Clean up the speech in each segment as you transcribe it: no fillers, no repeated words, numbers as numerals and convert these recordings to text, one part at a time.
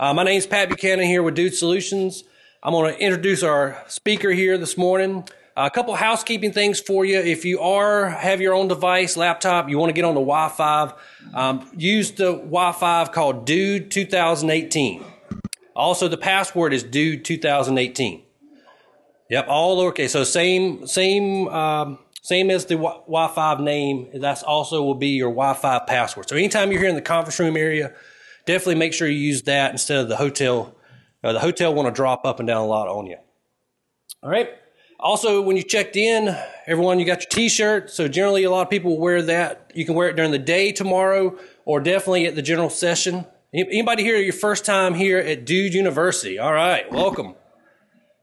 My name is Pat Buchanan here with Dude Solutions. I'm going to introduce our speaker here this morning. A couple housekeeping things for you. If you have your own device, laptop, you want to get on the Wi-Fi, use the Wi-Fi called Dude 2018. Also, the password is Dude 2018. Yep, all lowercase. So same as the Wi-Fi name. That's also will be your Wi-Fi password. So anytime you're here in the conference room area, definitely make sure you use that instead of the hotel. The hotel want to drop up and down a lot on you. All right. Also, when you checked in, everyone, you got your T-shirt. So generally, a lot of people wear that. You can wear it during the day tomorrow, or definitely at the general session. Anybody here your first time here at Dude University? All right, welcome.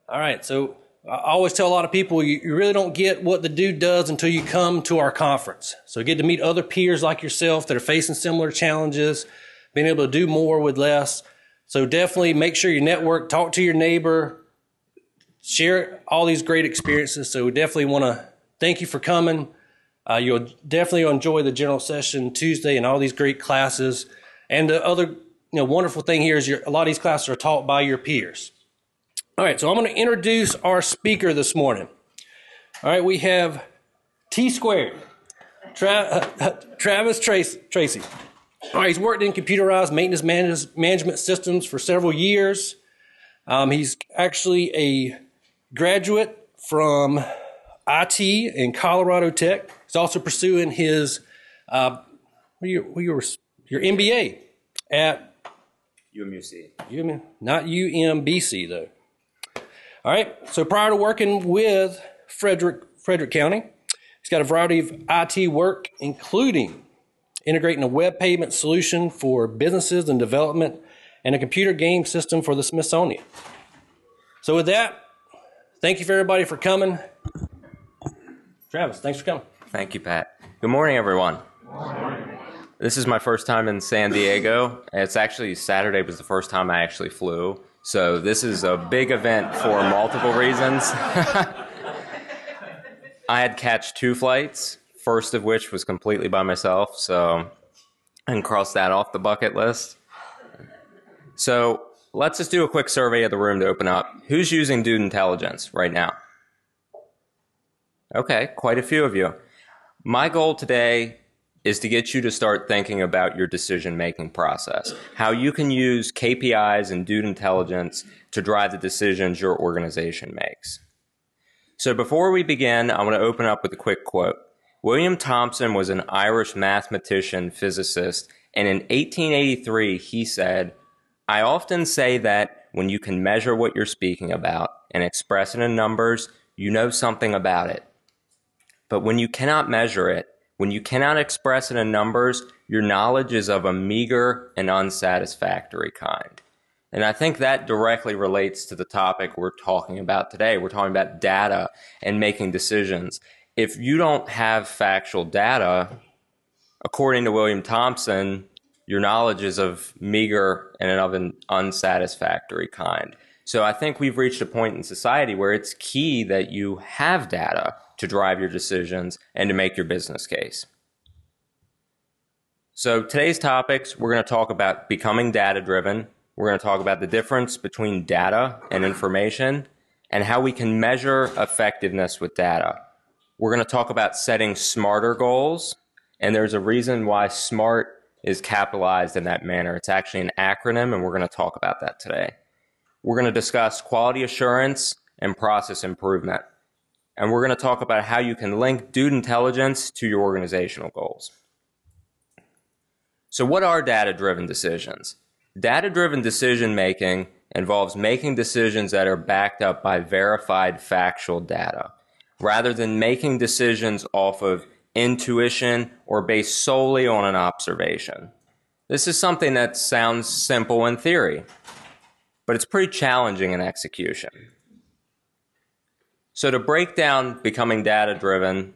All right, so I always tell a lot of people you really don't get what the Dude does until you come to our conference. So get to meet other peers like yourself that are facing similar challenges, being able to do more with less. So definitely make sure you network, talk to your neighbor, share all these great experiences. So we definitely want to thank you for coming. You'll definitely enjoy the general session Tuesday and all these great classes. And the other wonderful thing here is a lot of these classes are taught by your peers. All right, so I'm going to introduce our speaker this morning. All right, we have T squared, Travis Tracey. All right, he's worked in computerized maintenance management systems for several years. He's actually a graduate from IT in Colorado Tech. He's also pursuing his your MBA at UMUC. Not UMBC though. All right. So prior to working with Frederick County, he's got a variety of IT work, including integrating a web payment solution for businesses and development, and a computer game system for the Smithsonian. So with that, thank you for everybody for coming. Travis, thanks for coming. Thank you, Pat. Good morning, everyone. Good morning. This is my first time in San Diego. It's actually Saturday was the first time I actually flew. So this is a big event for multiple reasons. I had catch 2 flights, first of which was completely by myself. So I can cross that off the bucket list. So let's just do a quick survey of the room to open up. Who's using Dude Intelligence right now? Okay, quite a few of you. My goal today is to get you to start thinking about your decision-making process, how you can use KPIs and Dude Intelligence to drive the decisions your organization makes. So before we begin, I want to open up with a quick quote. William Thomson was an Irish mathematician, physicist, and in 1883 he said, "I often say that when you can measure what you're speaking about and express it in numbers, you know something about it. But when you cannot measure it, when you cannot express it in numbers, your knowledge is of a meager and unsatisfactory kind." And I think that directly relates to the topic we're talking about today. We're talking about data and making decisions. If you don't have factual data, according to William Thomson, your knowledge is of meager and of an unsatisfactory kind. So I think we've reached a point in society where it's key that you have data to drive your decisions and to make your business case. So today's topics, we're going to talk about becoming data-driven. We're going to talk about the difference between data and information and how we can measure effectiveness with data. We're going to talk about setting smarter goals, and there's a reason why SMART is capitalized in that manner. It's actually an acronym, and we're going to talk about that today. We're going to discuss quality assurance and process improvement. And we're going to talk about how you can link Dude Intelligence to your organizational goals. So what are data-driven decisions? Data-driven decision-making involves making decisions that are backed up by verified factual data, rather than making decisions off of intuition or based solely on an observation. This is something that sounds simple in theory, but it's pretty challenging in execution. So to break down becoming data-driven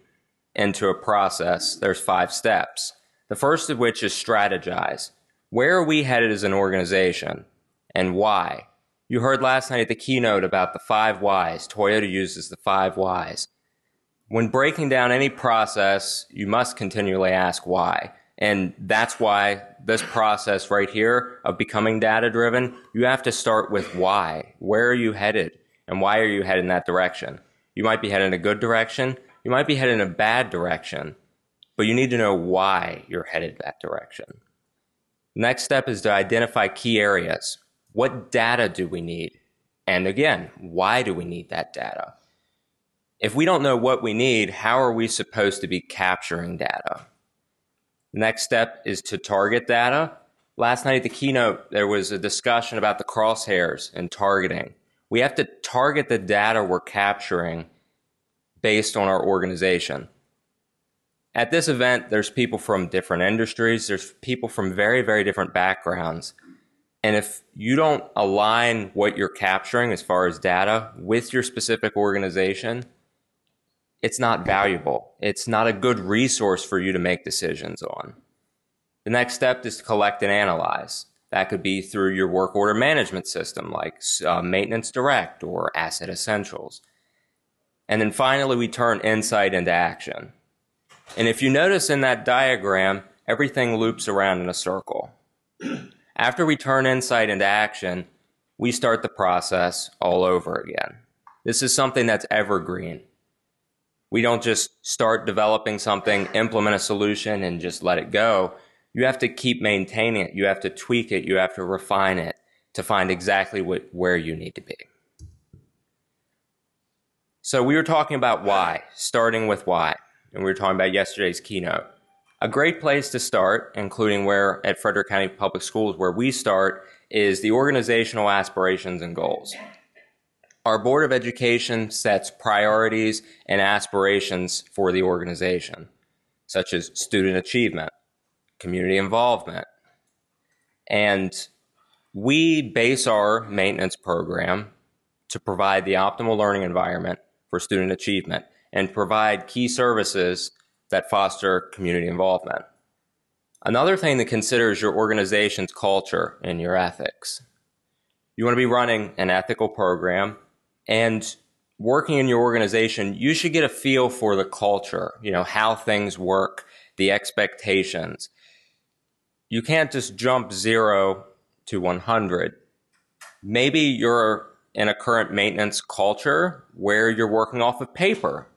into a process, there's 5 steps. The first of which is strategize. Where are we headed as an organization and why? You heard last night at the keynote about the 5 whys. Toyota uses the 5 whys. When breaking down any process, you must continually ask why. And that's why this process right here of becoming data-driven, you have to start with why. Where are you headed? And why are you headed in that direction? You might be headed in a good direction. You might be headed in a bad direction. But you need to know why you're headed that direction. Next step is to identify key areas. What data do we need? And again, why do we need that data? If we don't know what we need, how are we supposed to be capturing data? The next step is to target data. Last night at the keynote, there was a discussion about the crosshairs and targeting. We have to target the data we're capturing based on our organization. At this event, there's people from different industries. There's people from very, very different backgrounds. And if you don't align what you're capturing as far as data with your specific organization, it's not valuable. It's not a good resource for you to make decisions on. The next step is to collect and analyze. That could be through your work order management system like Maintenance Direct or Asset Essentials. And then finally, we turn insight into action. And if you notice in that diagram, everything loops around in a circle. After we turn insight into action, we start the process all over again. This is something that's evergreen. We don't just start developing something, implement a solution, and just let it go. You have to keep maintaining it. You have to tweak it. You have to refine it to find exactly where you need to be. So we were talking about why, starting with why. And we were talking about yesterday's keynote. A great place to start, including where at Frederick County Public Schools, where we start, is the organizational aspirations and goals. Our Board of Education sets priorities and aspirations for the organization, such as student achievement, community involvement. And we base our maintenance program to provide the optimal learning environment for student achievement and provide key services that foster community involvement. Another thing to consider is your organization's culture and your ethics. You want to be running an ethical program, and working in your organization, you should get a feel for the culture, how things work, the expectations. You can't just jump 0 to 100. Maybe you're in a current maintenance culture where you're working off of paper.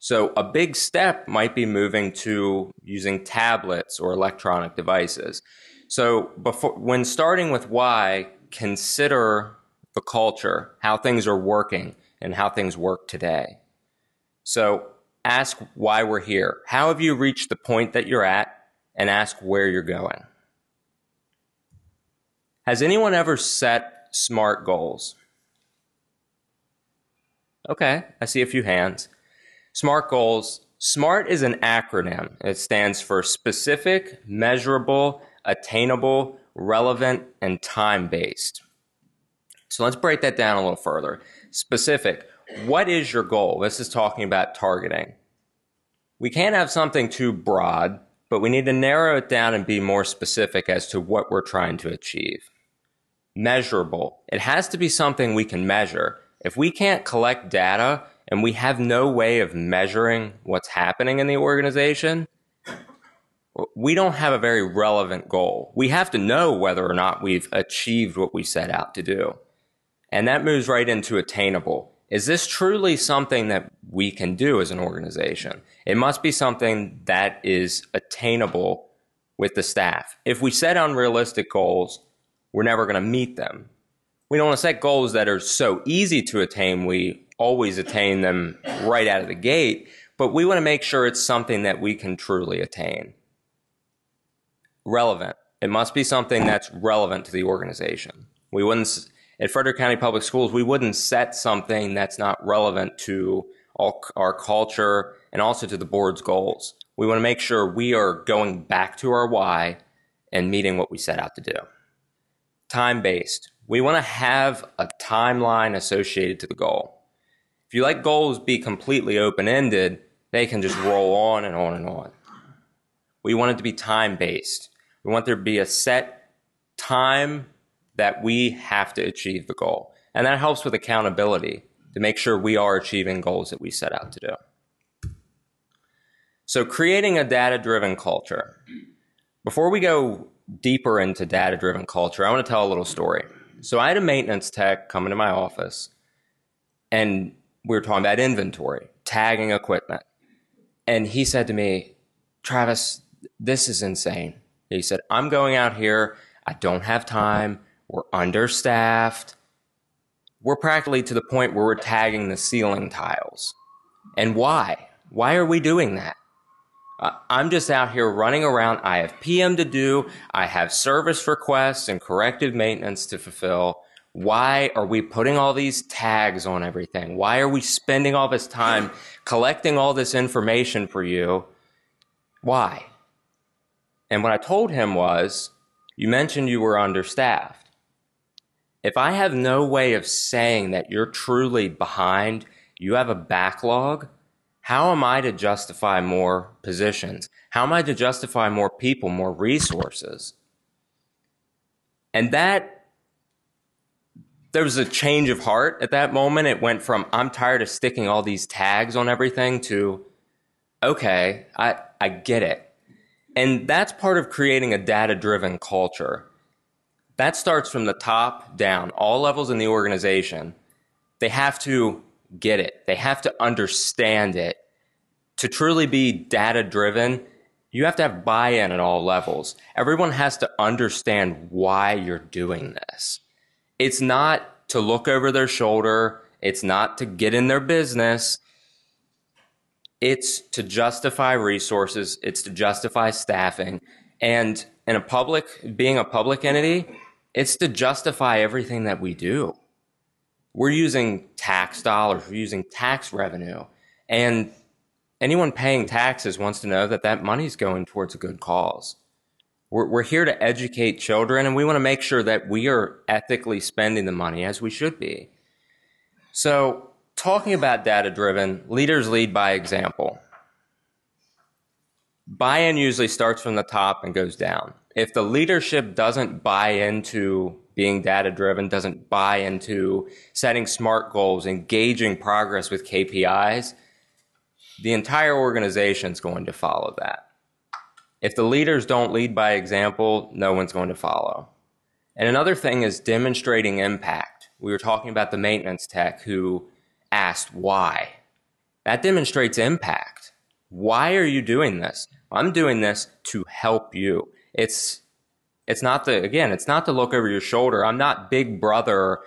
So a big step might be moving to using tablets or electronic devices. So when starting with why, consider the culture, how things are working and how things work today. So ask why we're here. How have you reached the point that you're at, and ask where you're going. Has anyone ever set SMART goals? Okay, I see a few hands. SMART goals. SMART is an acronym. It stands for specific, measurable, attainable, relevant, and time-based. So let's break that down a little further. Specific. What is your goal? This is talking about targeting. We can't have something too broad, but we need to narrow it down and be more specific as to what we're trying to achieve. Measurable. It has to be something we can measure. If we can't collect data and we have no way of measuring what's happening in the organization, we don't have a very relevant goal. We have to know whether or not we've achieved what we set out to do. And that moves right into attainable. Is this truly something that we can do as an organization? It must be something that is attainable with the staff. If we set unrealistic goals, we're never going to meet them. We don't want to set goals that are so easy to attain, we always attain them right out of the gate, but we want to make sure it's something that we can truly attain. Relevant. It must be something that's relevant to the organization. At Frederick County Public Schools, we wouldn't set something that's not relevant to our culture and also to the board's goals. We want to make sure we are going back to our why and meeting what we set out to do. Time-based. We want to have a timeline associated to the goal. If you let goals be completely open-ended, they can just roll on and on and on. We want it to be time-based. We want there to be a set time that we have to achieve the goal. And that helps with accountability to make sure we are achieving goals that we set out to do. So creating a data-driven culture. Before we go deeper into data-driven culture, I want to tell a little story. So I had a maintenance tech come into my office, and we were talking about inventory, tagging equipment. And he said to me, Travis, this is insane. He said, I'm going out here. I don't have time. We're understaffed. We're practically to the point where we're tagging the ceiling tiles. And why? Why are we doing that? I'm just out here running around. I have PM to do. I have service requests and corrective maintenance to fulfill. Why are we putting all these tags on everything? Why are we spending all this time collecting all this information for you? Why? And what I told him was, you mentioned you were understaffed. If I have no way of saying that you're truly behind, you have a backlog, how am I to justify more positions? How am I to justify more people, more resources? And there was a change of heart at that moment. It went from, I'm tired of sticking all these tags on everything to, okay, I get it. And that's part of creating a data-driven culture. That starts from the top down, all levels in the organization. They have to get it. They have to understand it. To truly be data-driven, you have to have buy-in at all levels. Everyone has to understand why you're doing this. It's not to look over their shoulder. It's not to get in their business. It's to justify resources. It's to justify staffing. And being a public entity, it's to justify everything that we do. We're using tax dollars. We're using tax revenue. And anyone paying taxes wants to know that that money's going towards a good cause. We're here to educate children, and we want to make sure that we are ethically spending the money as we should be. So, talking about data-driven, leaders lead by example. Buy-in usually starts from the top and goes down. If the leadership doesn't buy into being data-driven, doesn't buy into setting SMART goals, engaging progress with KPIs, the entire organization is going to follow that. If the leaders don't lead by example, no one's going to follow. And another thing is demonstrating impact. We were talking about the maintenance tech who asked why. That demonstrates impact. Why are you doing this? I'm doing this to help you. It's not to look over your shoulder. I'm not Big Brother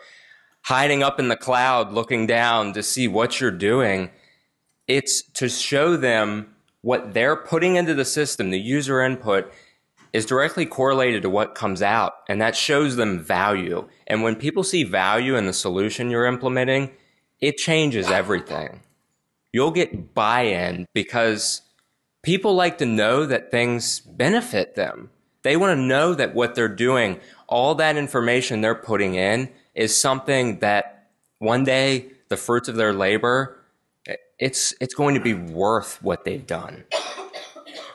hiding up in the cloud looking down to see what you're doing. It's to show them what they're putting into the system, the user input, is directly correlated to what comes out, and that shows them value. And when people see value in the solution you're implementing, it changes everything. You'll get buy-in because people like to know that things benefit them. They want to know that what they're doing, all that information they're putting in, is something that one day, the fruits of their labor, it's going to be worth what they've done.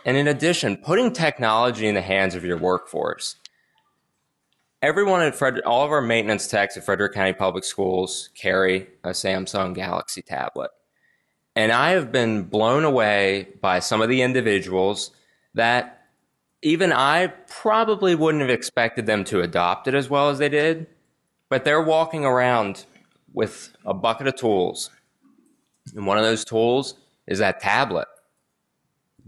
And in addition, putting technology in the hands of your workforce. Everyone at all of our maintenance techs at Frederick County Public Schools carry a Samsung Galaxy tablet. And I have been blown away by some of the individuals that even I probably wouldn't have expected them to adopt it as well as they did, but they're walking around with a bucket of tools. And one of those tools is that tablet.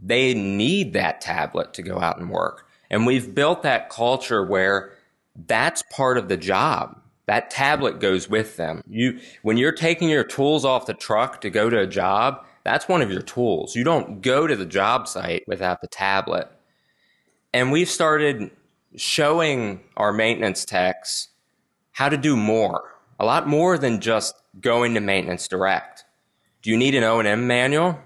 They need that tablet to go out and work. And we've built that culture where that's part of the job. That tablet goes with them. When you're taking your tools off the truck to go to a job, that's one of your tools. You don't go to the job site without the tablet. And we've started showing our maintenance techs how to do more, a lot more than just going to maintenance direct. Do you need an O&M manual?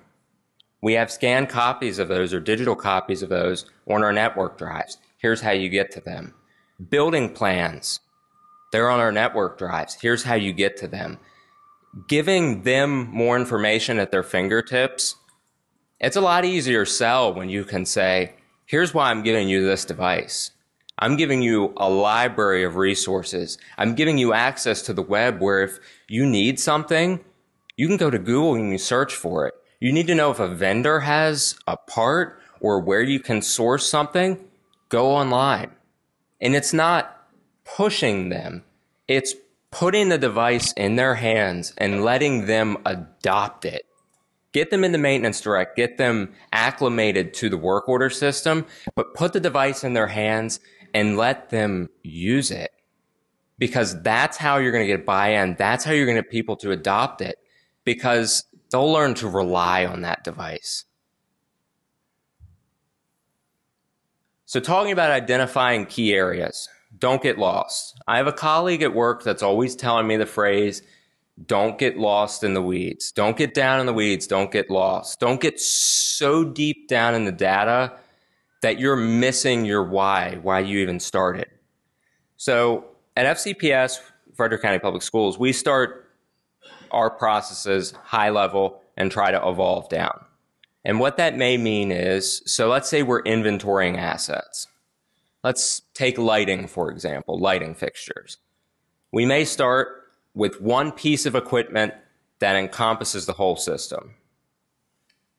We have scanned copies of those or digital copies of those on our network drives. Here's how you get to them. Building plans, they're on our network drives. Here's how you get to them. Giving them more information at their fingertips, it's a lot easier to sell when you can say, here's why I'm giving you this device. I'm giving you a library of resources. I'm giving you access to the web where if you need something, you can go to Google and you search for it. You need to know if a vendor has a part or where you can source something. go online. And it's not pushing them. It's putting the device in their hands and letting them adopt it. Get them into Maintenance Direct, get them acclimated to the work order system, but put the device in their hands and let them use it. Because that's how you're going to get buy-in. That's how you're going to get people to adopt it, because they'll learn to rely on that device. So talking about identifying key areas, don't get lost. I have a colleague at work that's always telling me the phrase, don't get lost in the weeds. Don't get down in the weeds. Don't get lost. Don't get so deep down in the data that you're missing your why you even started. So at FCPS, Frederick County Public Schools, we start our processes high level and try to evolve down. And what that may mean is, so let's say we're inventorying assets. Let's take lighting, for example, lighting fixtures. We may start with one piece of equipment that encompasses the whole system.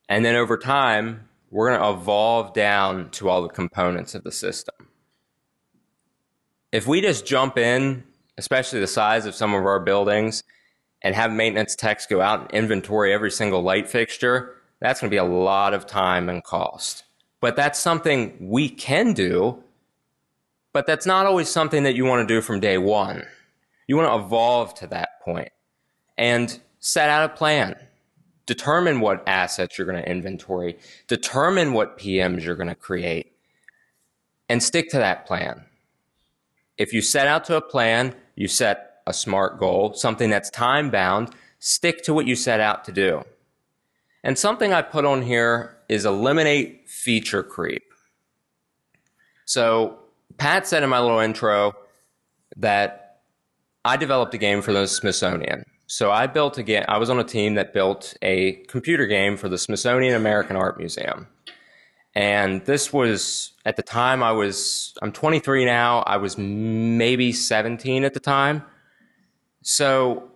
And then over time, we're going to evolve down to all the components of the system. If we just jump in, especially the size of some of our buildings, and have maintenance techs go out and inventory every single light fixture, that's going to be a lot of time and cost. But that's something we can do, but that's not always something that you want to do from day one. You want to evolve to that point and set out a plan. Determine what assets you're going to inventory. Determine what PMs you're going to create. And stick to that plan. If you set out to a plan, you set a SMART goal, something that's time-bound, stick to what you set out to do. And something I put on here is eliminate feature creep. So Pat said in my little intro that I developed a game for the Smithsonian. So I was on a team that built a computer game for the Smithsonian American Art Museum. And this was, at the time, I'm 23 now, I was maybe 17 at the time. So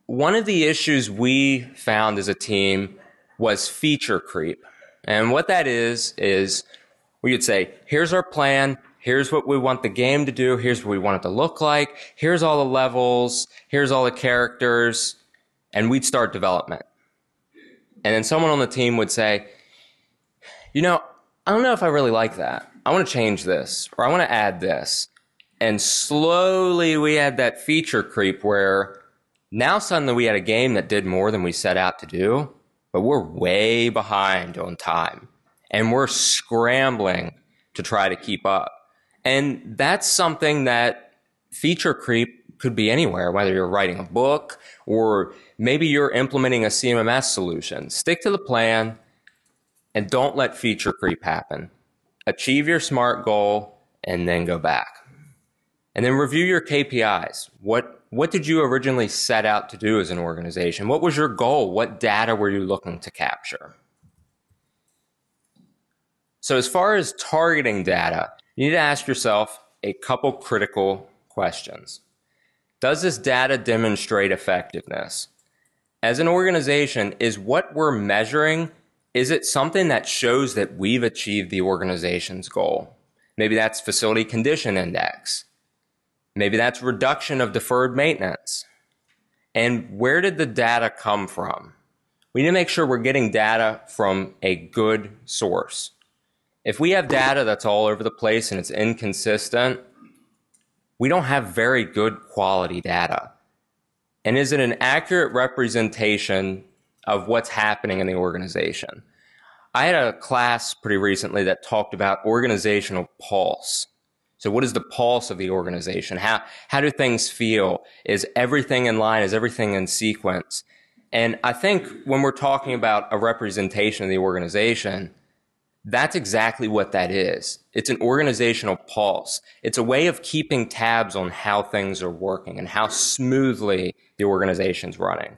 one of the issues we found as a team was feature creep. And what that is we would say, here's our plan, here's what we want the game to do, here's what we want it to look like, here's all the levels, here's all the characters, and we'd start development. And then someone on the team would say, I don't know if I really like that. I want to change this, or I want to add this. And slowly we had that feature creep where now suddenly we had a game that did more than we set out to do, but we're way behind on time. And we're scrambling to try to keep up. And that's something that feature creep could be anywhere, whether you're writing a book or maybe you're implementing a CMMS solution. Stick to the plan and don't let feature creep happen. Achieve your SMART goal and then go back. And then review your KPIs. What did you originally set out to do as an organization? What was your goal? What data were you looking to capture? So as far as targeting data, you need to ask yourself a couple critical questions. Does this data demonstrate effectiveness? As an organization, is what we're measuring, is it something that shows that we've achieved the organization's goal? Maybe that's facility condition index. Maybe that's reduction of deferred maintenance. And where did the data come from? We need to make sure we're getting data from a good source. If we have data that's all over the place and it's inconsistent, we don't have very good quality data. And is it an accurate representation of what's happening in the organization? I had a class pretty recently that talked about organizational pulse. So what is the pulse of the organization? How do things feel? Is everything in line? Is everything in sequence? And I think when we're talking about a representation of the organization, that's exactly what that is. It's an organizational pulse. It's a way of keeping tabs on how things are working and how smoothly the organization's running.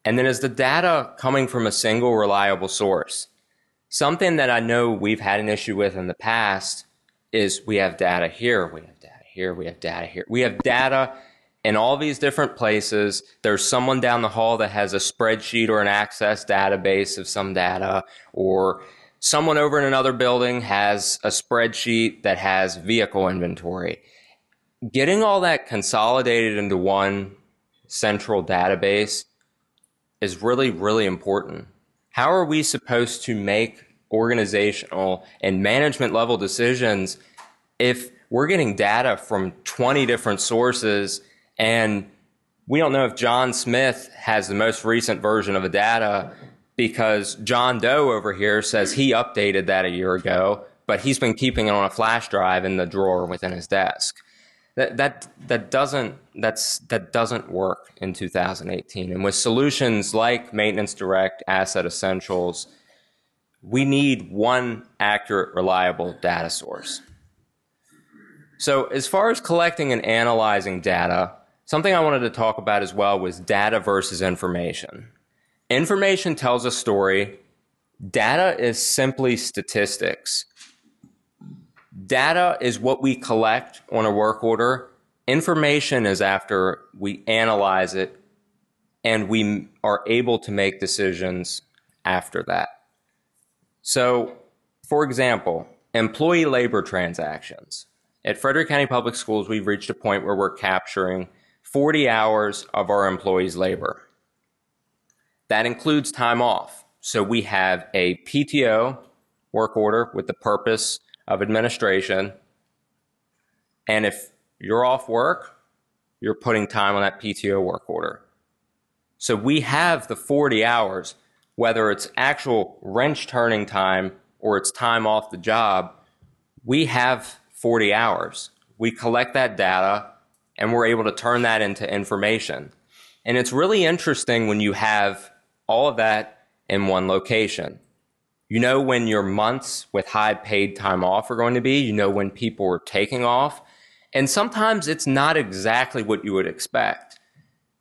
And then is the data coming from a single reliable source? Something that I know we've had an issue with in the past is we have data here, we have data here, we have data here. We have data in all these different places. There's someone down the hall that has a spreadsheet or an Access database of some data, or someone over in another building has a spreadsheet that has vehicle inventory. Getting all that consolidated into one central database is really, really important. How are we supposed to make organizational and management level decisions if we're getting data from 20 different sources and we don't know if John Smith has the most recent version of the data because John Doe over here says he updated that a year ago, but he's been keeping it on a flash drive in the drawer within his desk. That doesn't work in 2018. And with solutions like Maintenance Direct, Asset Essentials, we need one accurate, reliable data source. So as far as collecting and analyzing data, something I wanted to talk about as well was data versus information. Information tells a story. Data is simply statistics. Data is what we collect on a work order. Information is after we analyze it and we are able to make decisions after that. So, for example, employee labor transactions. At Frederick County Public Schools, we've reached a point where we're capturing 40 hours of our employees' labor. That includes time off. So we have a PTO work order with the purpose of administration. And if you're off work, you're putting time on that PTO work order. So we have the 40 hours, whether it's actual wrench turning time or it's time off the job, we have 40 hours. We collect that data and we're able to turn that into information. And it's really interesting when you have all of that in one location. You know when your months with high paid time off are going to be. You know when people are taking off. And sometimes it's not exactly what you would expect.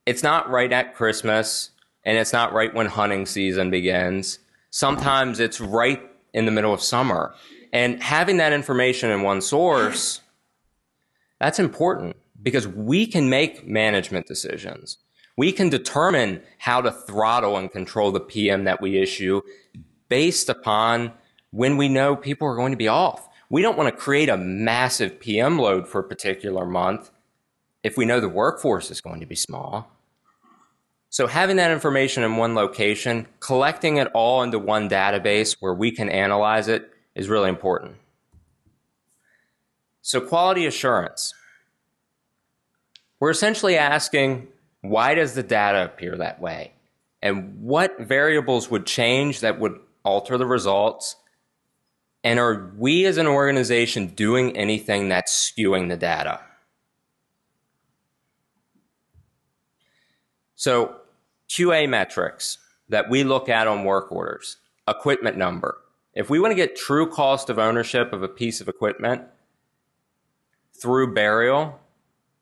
It's not right at Christmas, and it's not right when hunting season begins. Sometimes it's right in the middle of summer. And having that information in one source, that's important because we can make management decisions. We can determine how to throttle and control the PM that we issue based upon when we know people are going to be off. We don't want to create a massive PM load for a particular month if we know the workforce is going to be small. So having that information in one location, collecting it all into one database where we can analyze it is really important. So quality assurance. We're essentially asking, why does the data appear that way? And what variables would change that would alter the results? And are we as an organization doing anything that's skewing the data? So QA metrics that we look at on work orders, equipment number. If we want to get true cost of ownership of a piece of equipment through burial,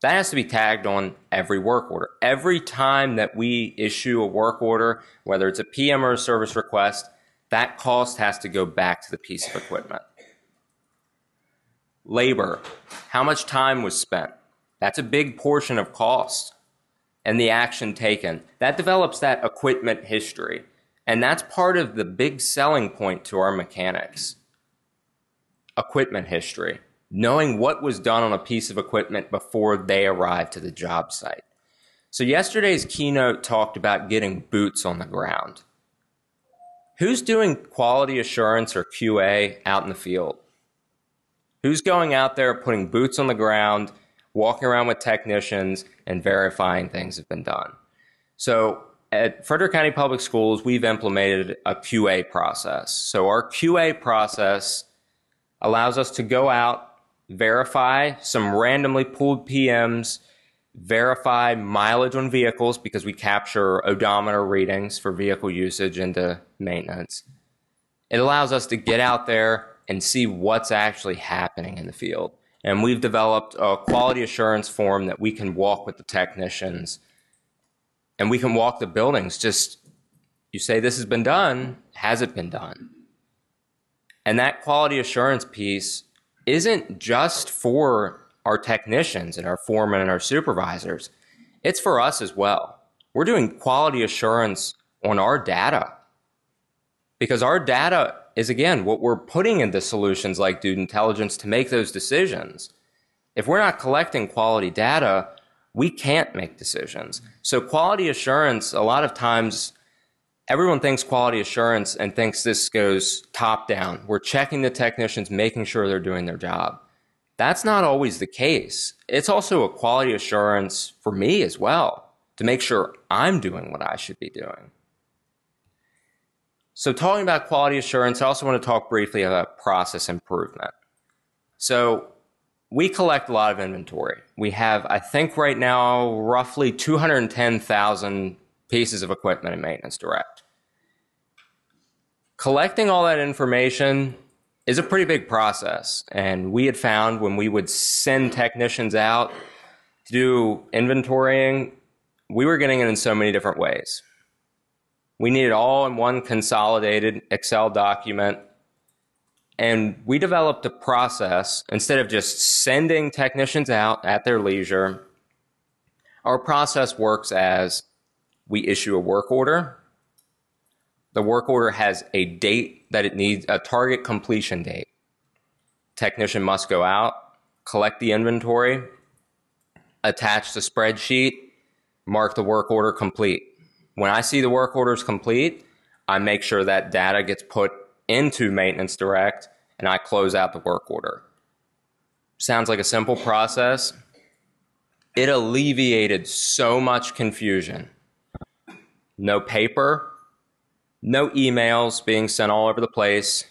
that has to be tagged on every work order. Every time that we issue a work order, whether it's a PM or a service request, that cost has to go back to the piece of equipment. Labor, how much time was spent? That's a big portion of cost. And the action taken. That develops that equipment history. And that's part of the big selling point to our mechanics. Equipment history. Knowing what was done on a piece of equipment before they arrived to the job site. So yesterday's keynote talked about getting boots on the ground. Who's doing quality assurance or QA out in the field? Who's going out there putting boots on the ground, walking around with technicians, and verifying things have been done? So at Frederick County Public Schools, we've implemented a QA process. So our QA process allows us to go out, verify some randomly pulled PMs, verify mileage on vehicles because we capture odometer readings for vehicle usage into maintenance. It allows us to get out there and see what's actually happening in the field. And we've developed a quality assurance form that we can walk with the technicians and we can walk the buildings. Just, you say this has been done, has it been done? And that quality assurance piece isn't just for our technicians and our foremen and our supervisors. It's for us as well. We're doing quality assurance on our data because our data is, again, what we're putting into solutions like dude intelligence to make those decisions. If we're not collecting quality data, we can't make decisions. So quality assurance, a lot of times, everyone thinks quality assurance and thinks this goes top down. We're checking the technicians, making sure they're doing their job. That's not always the case. It's also a quality assurance for me as well, to make sure I'm doing what I should be doing. So talking about quality assurance, I also want to talk briefly about process improvement. So we collect a lot of inventory. We have, I think right now, roughly 210,000 pieces of equipment in Maintenance Direct. Collecting all that information is a pretty big process. And we had found when we would send technicians out to do inventorying, we were getting it in so many different ways. We need it all in one consolidated Excel document. And we developed a process, instead of just sending technicians out at their leisure, our process works as we issue a work order. The work order has a date that it needs, a target completion date. Technician must go out, collect the inventory, attach the spreadsheet, mark the work order complete. When I see the work order is complete, I make sure that data gets put into Maintenance Direct, and I close out the work order. Sounds like a simple process. It alleviated so much confusion. No paper, no emails being sent all over the place.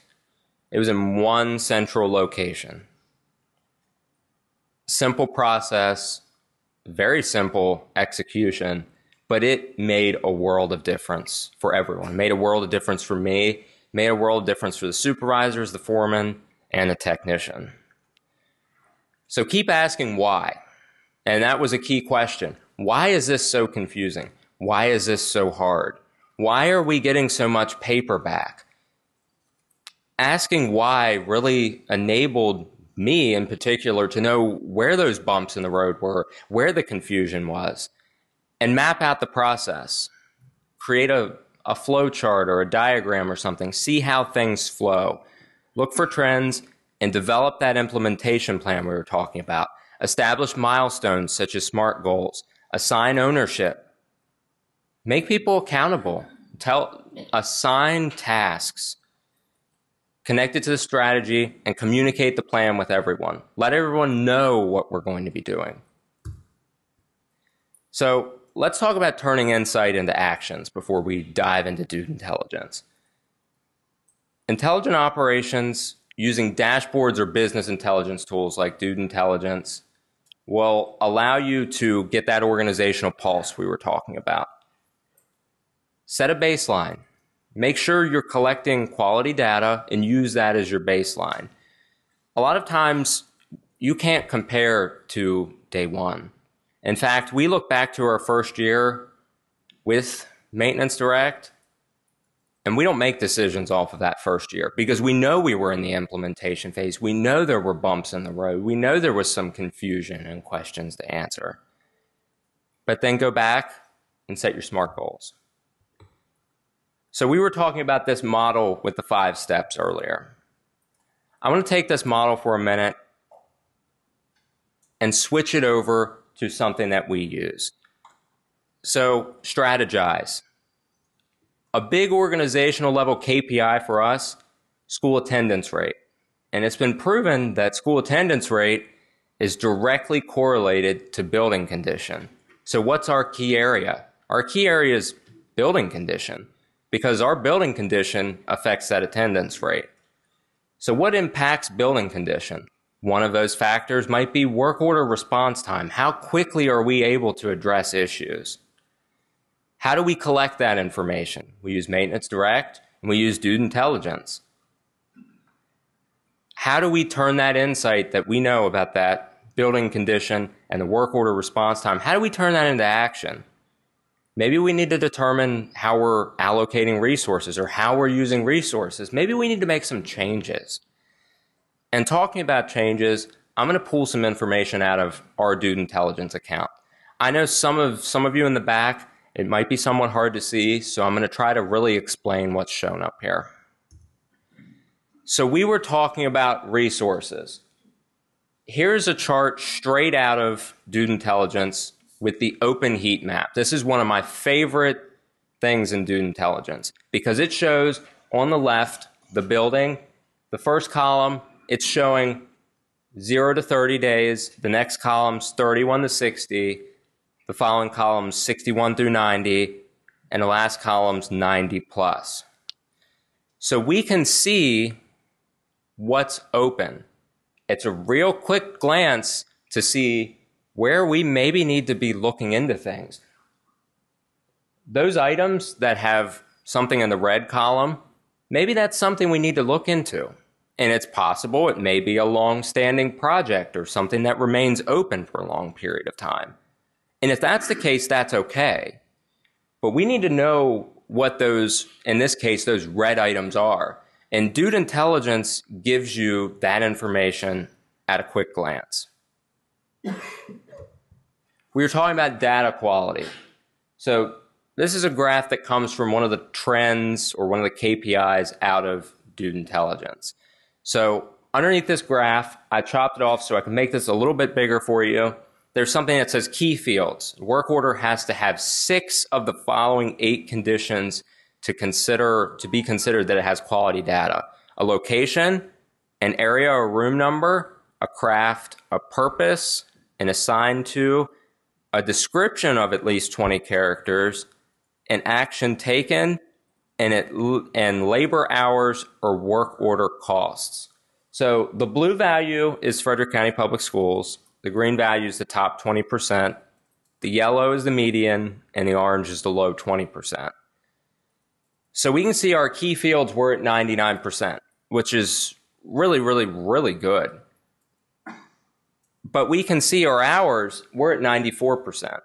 It was in one central location. Simple process, very simple execution, but it made a world of difference for everyone. It made a world of difference for me, made a world of difference for the supervisors, the foreman, and the technician. So keep asking why. And that was a key question. Why is this so confusing? Why is this so hard? Why are we getting so much paper back? Asking why really enabled me in particular to know where those bumps in the road were, where the confusion was, and map out the process. Create a flow chart or a diagram or something. See how things flow. Look for trends and develop that implementation plan we were talking about. Establish milestones such as SMART goals. Assign ownership. Make people accountable. Assign tasks. Connect it to the strategy and communicate the plan with everyone. Let everyone know what we're going to be doing. So let's talk about turning insight into actions before we dive into dude intelligence. Intelligent operations using dashboards or business intelligence tools like dude intelligence will allow you to get that organizational pulse we were talking about. Set a baseline. Make sure you're collecting quality data and use that as your baseline. A lot of times you can't compare to day one. In fact, we look back to our first year with Maintenance Direct, and we don't make decisions off of that first year because we know we were in the implementation phase. We know there were bumps in the road. We know there was some confusion and questions to answer. But then go back and set your SMART goals. So we were talking about this model with the 5 steps earlier. I want to take this model for a minute and switch it over to something that we use. So strategize. A big organizational level KPI for us, school attendance rate. And it's been proven that school attendance rate is directly correlated to building condition. So what's our key area? Our key area is building condition, because our building condition affects that attendance rate. So what impacts building condition? One of those factors might be work order response time. How quickly are we able to address issues? How do we collect that information? We use Maintenance Direct and we use dude intelligence. How do we turn that insight that we know about that building condition and the work order response time, how do we turn that into action? Maybe we need to determine how we're allocating resources or how we're using resources. Maybe we need to make some changes. And talking about changes, I'm going to pull some information out of our dude intelligence account. I know some of you in the back, it might be somewhat hard to see, so I'm going to try to really explain what's shown up here. So we were talking about resources. Here's a chart straight out of Dude Intelligence with the open heat map. This is one of my favorite things in Dude Intelligence because it shows on the left the building. The first column, it's showing 0 to 30 days. The next column's 31 to 60. The following column's 61 through 90. And the last column's 90 plus. So we can see what's open. It's a real quick glance to see where we maybe need to be looking into things. Those items that have something in the red column, maybe that's something we need to look into. And it's possible it may be a long-standing project or something that remains open for a long period of time. And if that's the case, that's okay. But we need to know what those, in this case, those red items are. And Dude Intelligence gives you that information at a quick glance. We were talking about data quality. So this is a graph that comes from one of the trends or one of the KPIs out of Dude Intelligence. So underneath this graph, I chopped it off so I can make this a little bit bigger for you. There's something that says key fields. Work order has to have 6 of the following 8 conditions to be considered that it has quality data. A location, an area or room number, a craft, a purpose, an assigned to, a description of at least 20 characters, an action taken, and labor hours or work order costs. So the blue value is Frederick County Public Schools. The green value is the top 20%. The yellow is the median, and the orange is the low 20%. So we can see our key fields were at 99%, which is really, really, really good. But we can see our hours were at 94%.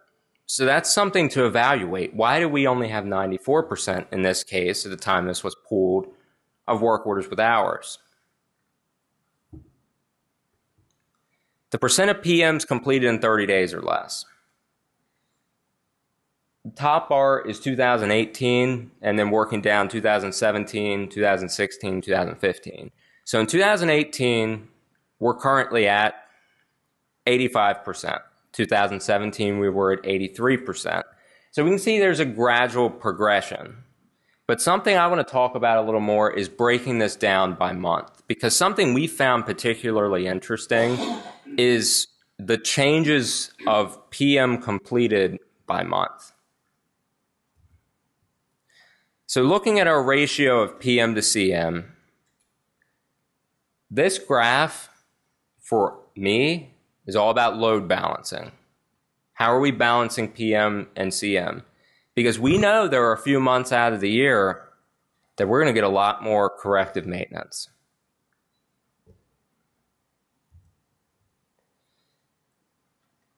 So that's something to evaluate. Why do we only have 94% in this case, at the time this was pooled, of work orders with hours? The percent of PMs completed in 30 days or less. The top bar is 2018, and then working down 2017, 2016, 2015. So in 2018, we're currently at 85%. 2017, we were at 83%. So we can see there's a gradual progression. But something I want to talk about a little more is breaking this down by month, because something we found particularly interesting is the changes of PM completed by month. So looking at our ratio of PM to CM, this graph for me is all about load balancing. How are we balancing PM and CM? Because we know there are a few months out of the year that we're going to get a lot more corrective maintenance.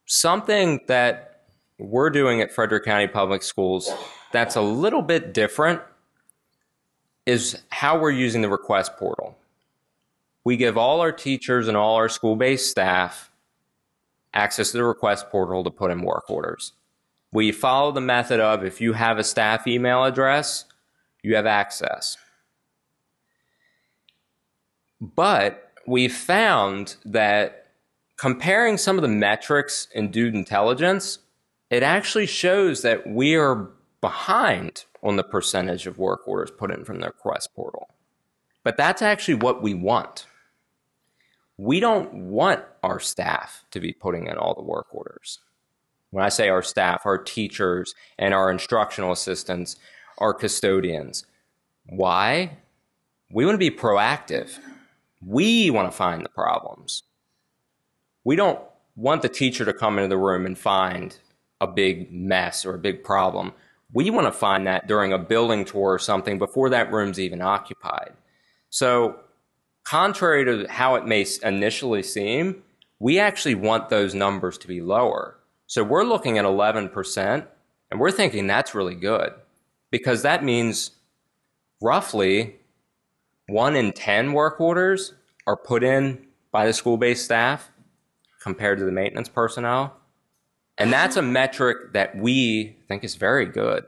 Something that we're doing at Frederick County Public Schools that's a little bit different is how we're using the request portal. We give all our teachers and all our school-based staff access to the request portal to put in work orders. We follow the method of if you have a staff email address, you have access. But we found that comparing some of the metrics in Dude Intelligence, it actually shows that we are behind on the percentage of work orders put in from the request portal. But that's actually what we want. We don't want our staff to be putting in all the work orders. When I say our staff, our teachers and our instructional assistants, our custodians. Why? We want to be proactive. We want to find the problems. We don't want the teacher to come into the room and find a big mess or a big problem. We want to find that during a building tour or something before that room's even occupied. So contrary to how it may initially seem, we actually want those numbers to be lower. So we're looking at 11%, and we're thinking that's really good because that means roughly 1 in 10 work orders are put in by the school-based staff compared to the maintenance personnel. And that's a metric that we think is very good.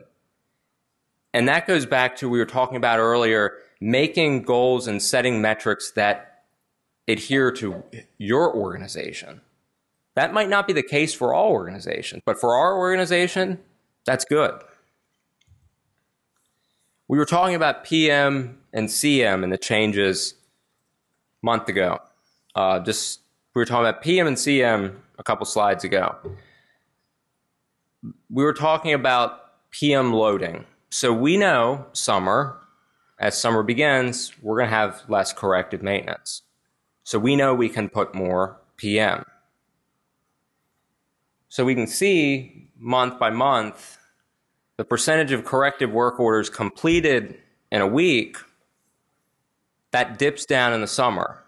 And that goes back to we were talking about earlier, making goals and setting metrics that adhere to your organization. That might not be the case for all organizations, but for our organization, that's good. We were talking about PM and CM and the changes a month ago. We were talking about PM and CM a couple slides ago. We were talking about PM loading. So we know as summer begins, we're going to have less corrective maintenance. So we know we can put more PM. So we can see month by month the percentage of corrective work orders completed in a week, that dips down in the summer.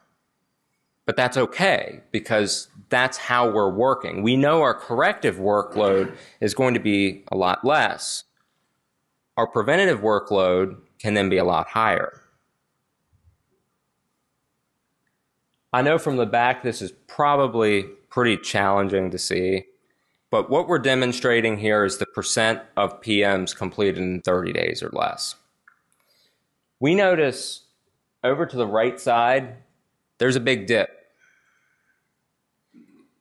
But that's okay, because that's how we're working. We know our corrective workload is going to be a lot less. Our preventative workload can then be a lot higher. I know from the back this is probably pretty challenging to see, but what we're demonstrating here is the percent of PMs completed in 30 days or less. We notice over to the right side, there's a big dip.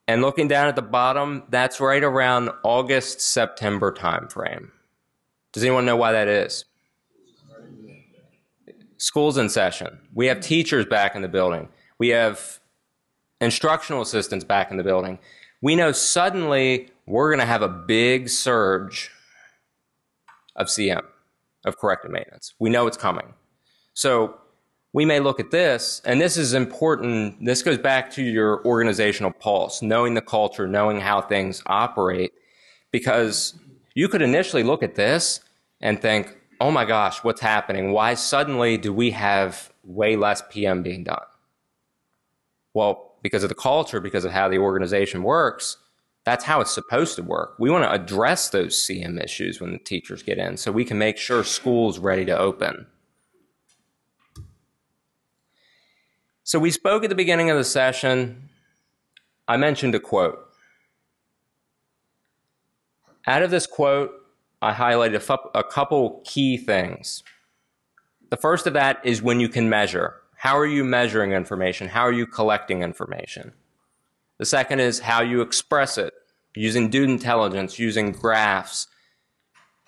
And looking down at the bottom, that's right around August, September timeframe. Does anyone know why that is? School's in session. We have teachers back in the building. We have instructional assistants back in the building. We know suddenly we're going to have a big surge of CM, of corrective maintenance. We know it's coming. So we may look at this, and this is important. This goes back to your organizational pulse, knowing the culture, knowing how things operate, because you could initially look at this and think, oh my gosh, what's happening? Why suddenly do we have way less PM being done? Well, because of the culture, because of how the organization works, that's how it's supposed to work. We want to address those CM issues when the teachers get in so we can make sure school's ready to open. So we spoke at the beginning of the session. I mentioned a quote. Out of this quote, I highlighted a couple key things. The first of that is when you can measure. How are you measuring information? How are you collecting information? The second is how you express it, using due intelligence, using graphs.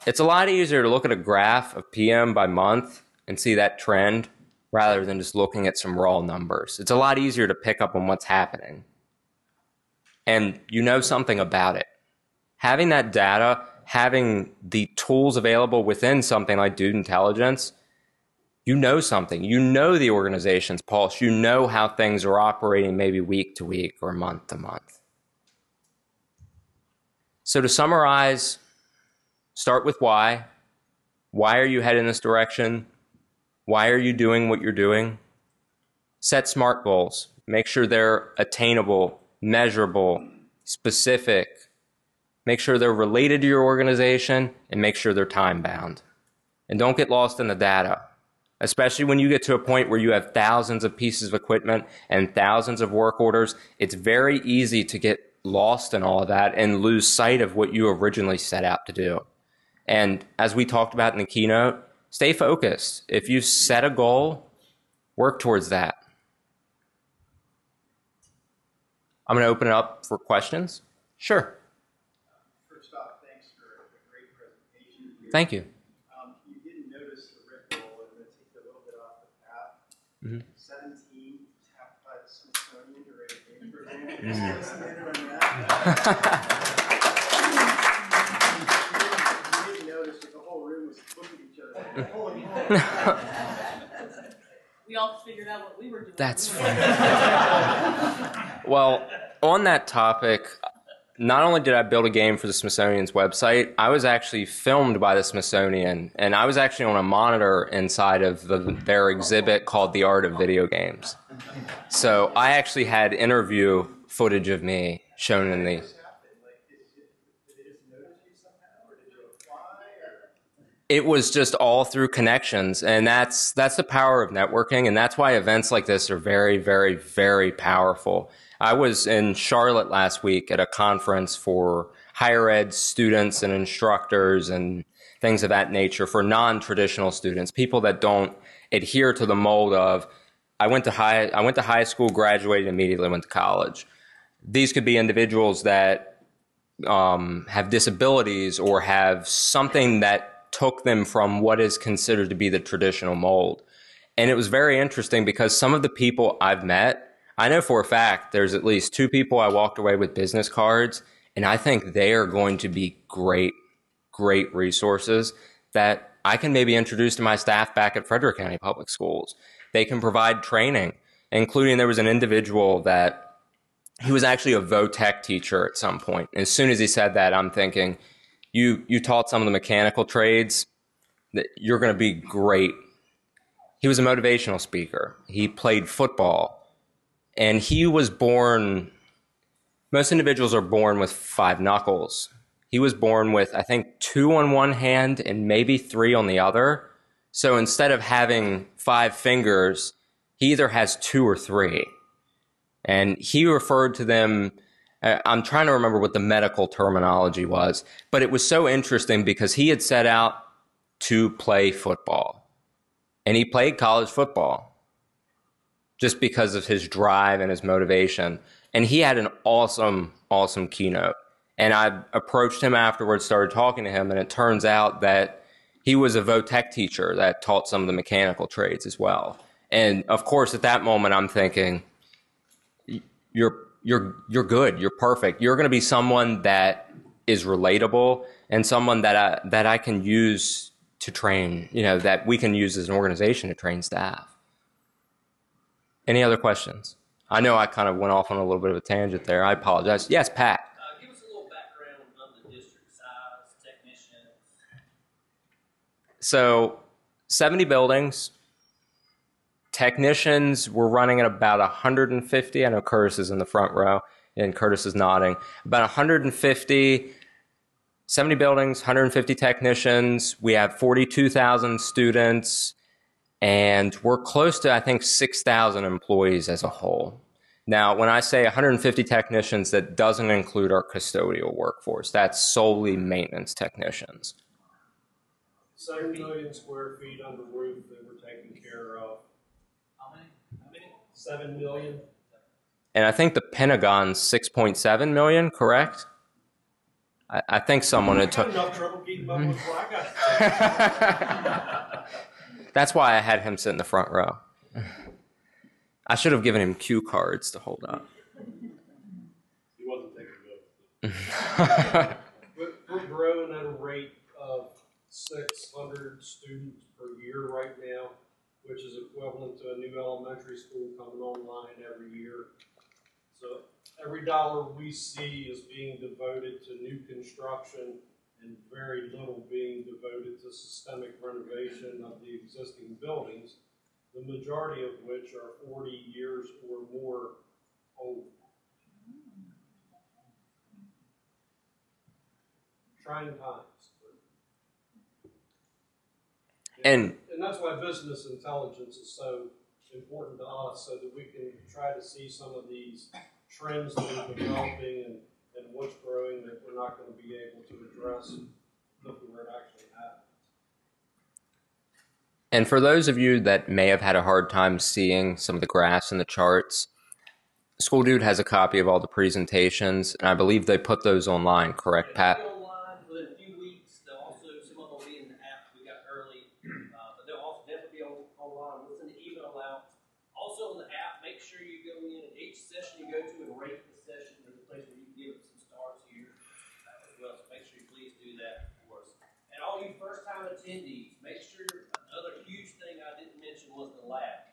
It's a lot easier to look at a graph of PM by month and see that trend rather than just looking at some raw numbers. It's a lot easier to pick up on what's happening. And you know something about it. Having that data, having the tools available within something like due intelligence, you know something. You know the organization's pulse. You know how things are operating maybe week to week or month to month. So to summarize, start with why. Why are you heading in this direction? Why are you doing what you're doing? Set SMART goals. Make sure they're attainable, measurable, specific. Make sure they're related to your organization, and make sure they're time-bound. And don't get lost in the data, especially when you get to a point where you have thousands of pieces of equipment and thousands of work orders. It's very easy to get lost in all of that and lose sight of what you originally set out to do. And as we talked about in the keynote, stay focused. If you set a goal, work towards that. I'm going to open it up for questions. Sure. First off, thanks for a great presentation here. Thank you. You didn't notice the ripple, and let's take a little bit off the path. 17 tapped by the Smithsonian to raise game program. You didn't notice that the whole room was looking at each other like, holy moly. We all figured out what we were doing. That's funny. Well, on that topic, not only did I build a game for the Smithsonian's website, I was actually filmed by the Smithsonian, and I was actually on a monitor inside of their exhibit called The Art of Video Games. So I actually had interview footage of me shown in the... It was just all through connections, and that's the power of networking, and that's why events like this are very, very, very powerful. I was in Charlotte last week at a conference for higher ed students and instructors and things of that nature for non-traditional students, people that don't adhere to the mold of I went to high school, graduated immediately, went to college. These could be individuals that have disabilities or have something that took them from what is considered to be the traditional mold. And it was very interesting because some of the people I've met, I know for a fact there's at least 2 people I walked away with business cards, and I think they are going to be great resources that I can maybe introduce to my staff back at Frederick County Public Schools. They can provide training, including there was an individual that he was actually a VOTEC teacher at some point. And as soon as he said that, I'm thinking, you taught some of the mechanical trades, that you're going to be great. He was a motivational speaker. He played football. And he was born, most individuals are born with 5 knuckles. He was born with, I think, 2 on one hand and maybe 3 on the other. So instead of having 5 fingers, he either has 2 or 3. And he referred to them, I'm trying to remember what the medical terminology was, but it was so interesting because he had set out to play football. And he played college football just because of his drive and his motivation. And he had an awesome keynote. And I approached him afterwards, started talking to him, and it turns out that he was a VOTEC teacher that taught some of the mechanical trades as well. And of course, at that moment, I'm thinking, you're good, you're perfect. You're going to be someone that is relatable and someone that I can use to train, that we can use as an organization to train staff. Any other questions? I know I kind of went off on a little bit of a tangent there. I apologize. Yes, Pat. Give us a little background of the district size, technicians. So 70 buildings. Technicians were running at about 150. I know Curtis is in the front row, and Curtis is nodding. About 150, 70 buildings, 150 technicians. We have 42,000 students, and we're close to, I think, 6,000 employees as a whole. Now, when I say 150 technicians, that doesn't include our custodial workforce. That's solely maintenance technicians. 7 million square feet under roof that we're taking care of. How many? 7 million. And I think the Pentagon's 6.7 million, correct? I think someone had I had enough trouble keeping up with what I got. That's why I had him sit in the front row. I should have given him cue cards to hold up. He wasn't taking notes. We're growing at a rate of 600 students per year right now, which is equivalent to a new elementary school coming online every year. So every dollar we see is being devoted to new construction and very little being devoted to systemic renovation of the existing buildings, the majority of which are 40 years or more old. Trying times. And that's why business intelligence is so important to us, so that we can try to see some of these trends that are developing and what's growing that we're not going to be able to address looking where it actually happens. And for those of you that may have had a hard time seeing some of the graphs and the charts, School Dude has a copy of all the presentations, and I believe they put those online, correct, Pat? They'll be online within a few weeks. They'll also, some of them will be in the app we got early, but they'll also definitely be online. We'll send the email out. Also in the app, make sure you go in at each session you go to and rate the session. There's a place where you can give it some stars here as well, so make sure you please do that for us. And all you first-time attendees, make sure, another huge thing I didn't mention was the lab.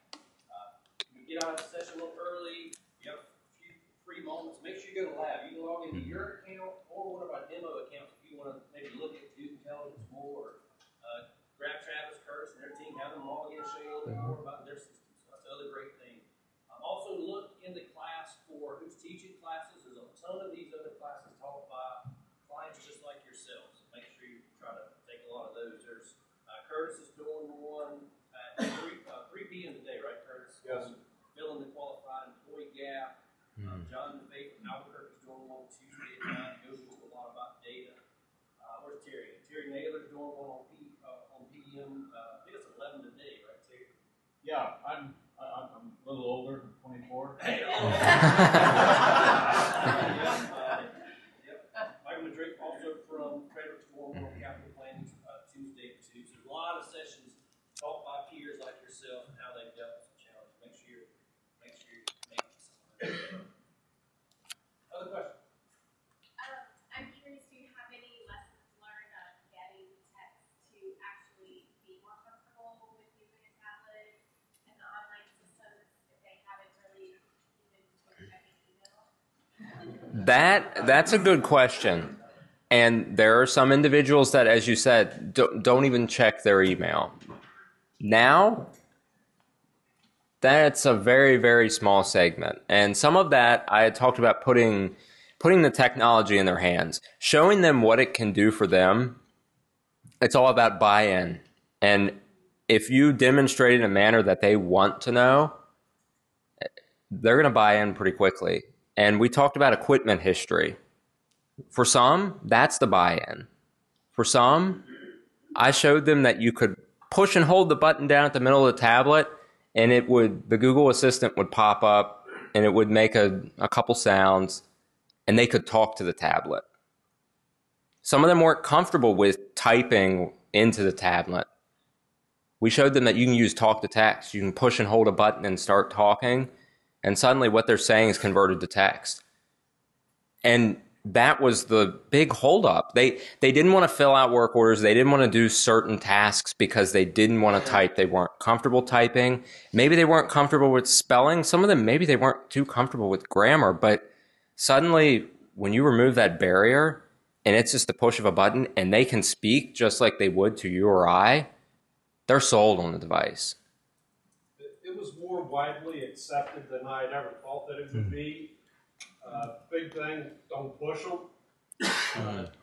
You get out of the session a little early, you have a few free moments, make sure you go to the lab. You can log into your account or one of our demo accounts if you want to maybe look at student intelligence more, or grab Travis, Curtis, and their team, have them log in, show you a little bit more about their system. So that's the other great thing. Also look in the class for who's teaching classes. There's a ton of these other classes taught by clients just like yourselves. So make sure you try to take a lot of those. There's Curtis is doing one at 3 p.m. today, right, Curtis? Yes. Filling the qualified employee gap. John DeFate from Albuquerque is doing one Tuesday at 9. Goes into a lot about data. Where's Terry? Terry Naylor's doing one on PM. I think it's 11 today, right, Terry? Yeah, I'm a little older, 24. Hey, Michael Madrid, also from Frederick County Capital Planning, Tuesday at 2. So there's a lot of sessions taught by peers like yourself and how they've dealt with some challenges. Make sure you're making some. Other questions? I'm curious, do you have any lessons learned on getting techs to actually be more comfortable with using a tablet and the online systems if they haven't really even been checking email? That's a good question. And there are some individuals that, as you said, don't even check their email. Now, that's a very, very small segment. And some of that, I had talked about putting the technology in their hands, showing them what it can do for them. It's all about buy-in. And if you demonstrate in a manner that they want to know, they're going to buy in pretty quickly. And we talked about equipment history. For some, that's the buy-in. For some, I showed them that you could push and hold the button down at the middle of the tablet, and the Google Assistant would pop up, and it would make a couple sounds, and they could talk to the tablet. Some of them weren't comfortable with typing into the tablet. We showed them that you can use talk to text. You can push and hold a button and start talking, and suddenly what they're saying is converted to text. And that was the big holdup. They didn't want to fill out work orders. They didn't want to do certain tasks because they didn't want to type. They weren't comfortable typing. Maybe they weren't comfortable with spelling. Some of them, maybe they weren't too comfortable with grammar. But suddenly, when you remove that barrier, and it's just the push of a button, and they can speak just like they would to you or I, they're sold on the device. It was more widely accepted than I had ever thought that it would be. Big thing, don't push them.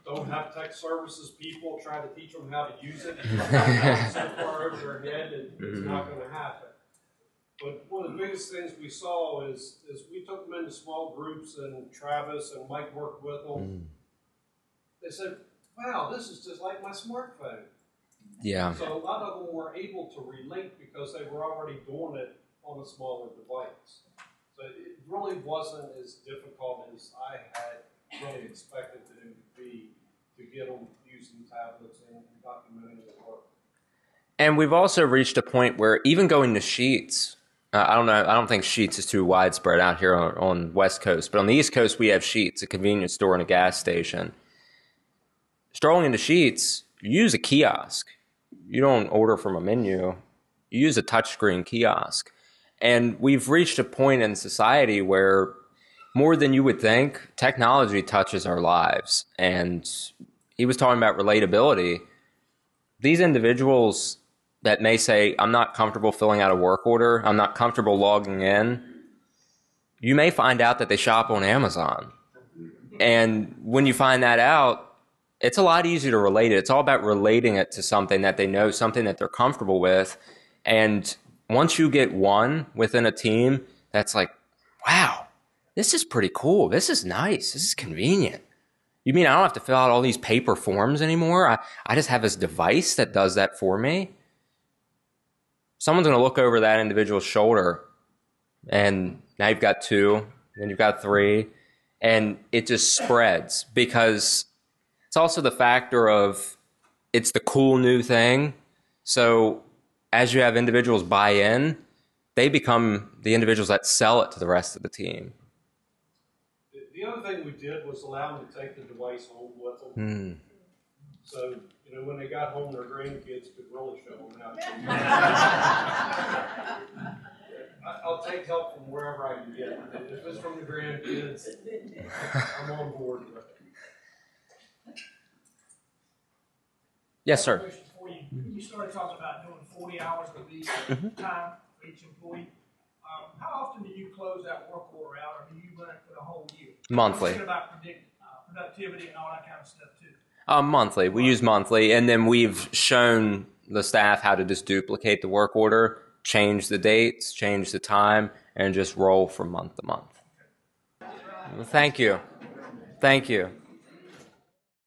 Don't have tech services people try to teach them how to use it. So far over their head, it's not going to happen. But one of the biggest things we saw is we took them into small groups, and Travis and Mike worked with them. They said, wow, this is just like my smartphone. Yeah. So a lot of them were able to relate because they were already doing it on a smaller device. So it really wasn't as difficult as I had really expected that it would be to get them using tablets and documenting the work. And we've also reached a point where even going to Sheets, I don't think Sheets is too widespread out here on West Coast, but on the East Coast we have Sheets, a convenience store and a gas station. Strolling into Sheets, you use a kiosk. You don't order from a menu. You use a touchscreen kiosk. And we've reached a point in society where, more than you would think, technology touches our lives. And he was talking about relatability. These individuals that may say, I'm not comfortable filling out a work order, I'm not comfortable logging in, you may find out that they shop on Amazon. And when you find that out, it's a lot easier to relate it. It's all about relating it to something that they know, something that they're comfortable with. And once you get one within a team that's like, wow, this is pretty cool. This is nice. This is convenient. You mean I don't have to fill out all these paper forms anymore? I just have this device that does that for me? Someone's going to look over that individual's shoulder, and now you've got 2, then you've got 3, and it just spreads because it's also the factor of it's the cool new thing. So as you have individuals buy in, they become the individuals that sell it to the rest of the team. The other thing we did was allow them to take the device home with them. So, when they got home, their grandkids could really show them how to use it. I'll take help from wherever I can get it. If it's from the grandkids, I'm on board with it. Yes, sir. Before you started talking about doing 40 hours a week time for each employee. How often do you close that work order out, or do you run it for the whole year? Monthly. I'm thinking about productivity and all that kind of stuff too. Monthly. We use monthly, and then we've shown the staff how to just duplicate the work order, change the dates, change the time, and just roll from month to month. Well, thank you. Thank you.